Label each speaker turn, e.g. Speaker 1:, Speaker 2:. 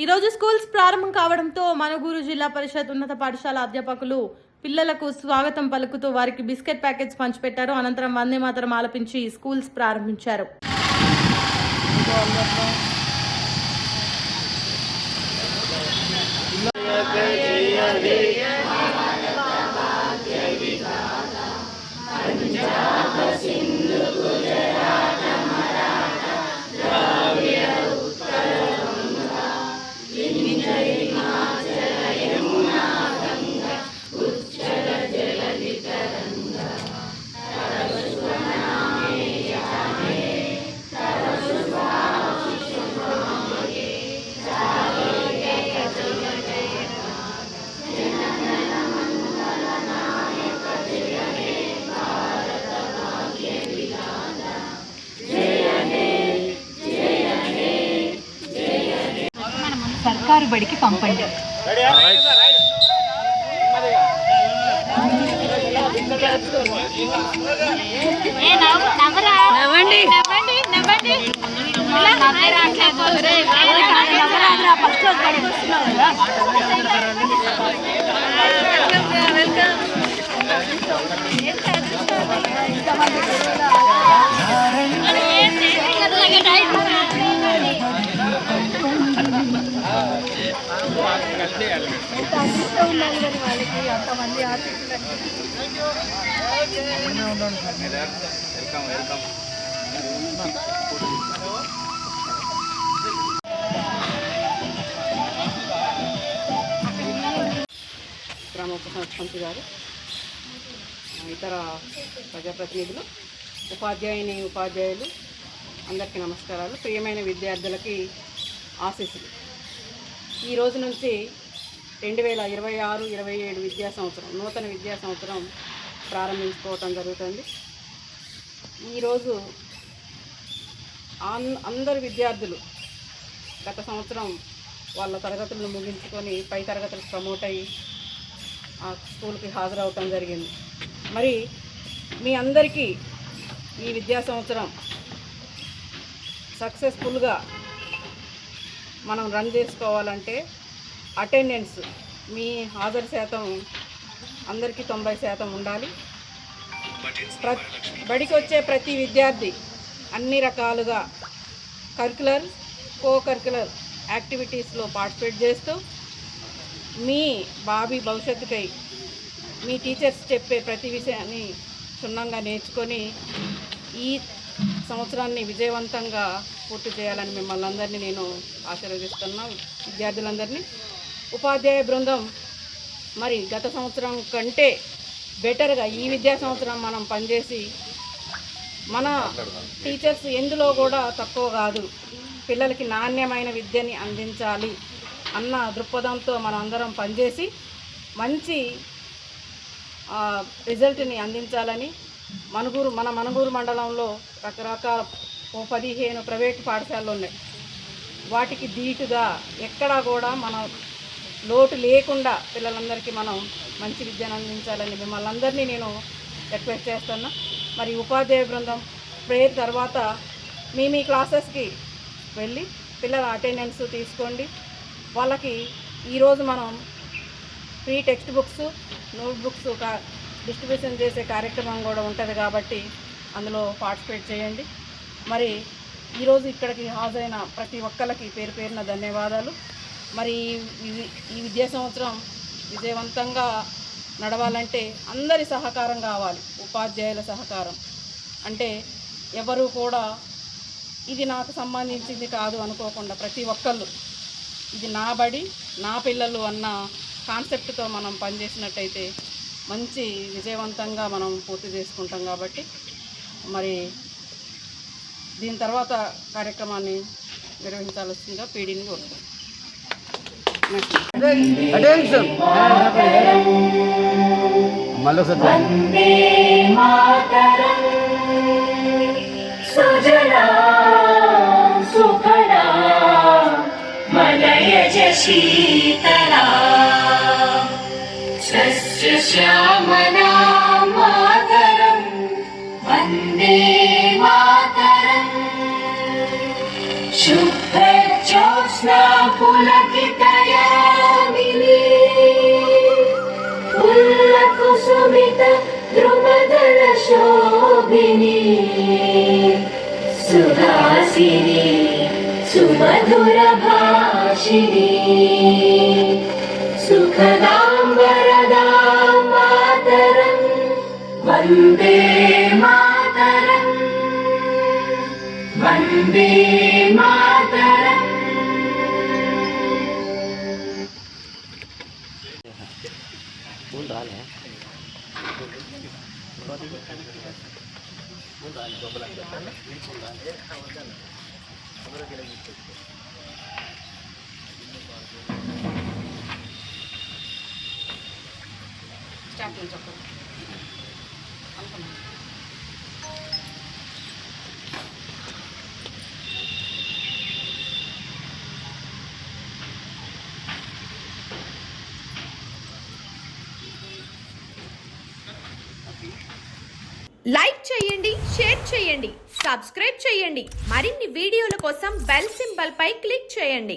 Speaker 1: ఈరోజు స్కూల్స్ ప్రారంభం కావడంతో మనుగూరు జిల్లా పరిషత్ ఉన్నత పాఠశాల అధ్యాపకులు పిల్లలకు స్వాగతం పలుకుతూ వారికి బిస్కెట్ ప్యాకెట్స్ పంచిపెట్టారు. అనంతరం వందే మాతరం ఆలపించి స్కూల్స్ ప్రారంభించారు.
Speaker 2: సర్కారు బడికి పంపండి. అంతమంది గ్రామ ఉప సర్పంచ్ గారు, ఇతర ప్రజాప్రతినిధులు, ఉపాధ్యాయులు అందరికీ నమస్కారాలు. ప్రియమైన విద్యార్థులకి ఆశీస్సులు. ఈ రోజు నుంచి 2026-27 విద్యా సంవత్సరం నూతన విద్యా సంవత్సరం ప్రారంభించుకోవటం జరుగుతుంది. ఈరోజు అందరు విద్యార్థులు గత సంవత్సరం వాళ్ళ తరగతులను ముగించుకొని పై తరగతులకు ప్రమోట్ అయ్యి ఆ స్కూల్కి హాజరవటం జరిగింది. మరి మీ అందరికీ ఈ విద్యా సంవత్సరం సక్సెస్ఫుల్గా మనం రన్ చేసుకోవాలంటే అటెండెన్స్, మీ హాజరు శాతం అందరికీ 90% ఉండాలి. బడికి వచ్చే ప్రతి విద్యార్థి అన్ని రకాలుగా కరిక్యులర్, కో కరిక్యులర్ యాక్టివిటీస్లో పార్టిసిపేట్ చేస్తూ మీ భావి భవిష్యత్తుకై మీ టీచర్స్ చెప్పే ప్రతి విషయాన్ని క్షుణ్ణంగా నేర్చుకొని ఈ సంవత్సరాన్ని విజయవంతంగా పూర్తి చేయాలని మిమ్మల్ని అందరినీ నేను ఆశీర్వదిస్తున్నా. విద్యార్థులందరినీ, ఉపాధ్యాయ బృందం మరి గత సంవత్సరం కంటే బెటర్గా ఈ విద్యా సంవత్సరం మనం పనిచేసి మన టీచర్స్ ఎందులో కూడా తక్కువ కాదు, పిల్లలకి నాణ్యమైన విద్యని అందించాలి అన్న దృక్పథంతో మనం అందరం పనిచేసి మంచి రిజల్ట్ని అందించాలని మన మనుగూరు మండలంలో రకరకాల 15 ప్రైవేటు పాఠశాలలు ఉన్నాయి. వాటికి ధీటుగా ఎక్కడా కూడా మనం లోటు లేకుండా పిల్లలందరికీ మనం మంచి విద్యను అందించాలని మిమ్మల్ని అందరినీ నేను రిక్వెస్ట్ చేస్తున్నా. మరి ఉపాధ్యాయ బృందం ప్రేయర్ తర్వాత మీ క్లాసెస్కి వెళ్ళి పిల్లల అటెండెన్స్ తీసుకోండి. వాళ్ళకి ఈరోజు మనం free text books, note books distribution చేసే కార్యక్రమం కూడా ఉంటుంది కాబట్టి అందులో పార్టిసిపేట్ చేయండి. మరి ఈరోజు ఇక్కడికి హాజరైన ప్రతి ఒక్కరికి పేరు పేరున ధన్యవాదాలు. మరి ఈ విద్యా సంవత్సరం విజయవంతంగా నడవాలంటే అందరి సహకారం కావాలి. ఉపాధ్యాయుల సహకారం అంటే ఎవరు కూడా ఇది నాకు సంబంధించింది కాదు అనుకోకుండా ప్రతి ఒక్కళ్ళు ఇది నా బడి, నా పిల్లలు అన్న కాన్సెప్ట్తో మనం పనిచేసినట్టయితే మంచి విజయవంతంగా మనం పూర్తి చేసుకుంటాం. కాబట్టి మరి దీని తర్వాత కార్యక్రమాన్ని నిర్వహించాల్సిందిగా పీడీని కోరుతాం.
Speaker 3: शीतला सस्य श्यामला मातरं वन्दे मातरं शुभ्रज्योत्स्ना ज्योत्स्ना पुलकितयामिनी पुल्लकुसुमित द्रुमदल शोभिनी सुहासिनी सुमधुर भाषिणी सुखदां वरदां मातरं वन्दे मातरम् वन्दे मातरम्
Speaker 2: స్టాప్ నుంచి చెప్పండి అనుకున్నాను.
Speaker 4: లైక్ చేయండి, షేర్ చేయండి, సబ్స్క్రైబ్ చేయండి. మరిన్ని వీడియోల కోసం బెల్ సింబల్ పై క్లిక్ చేయండి.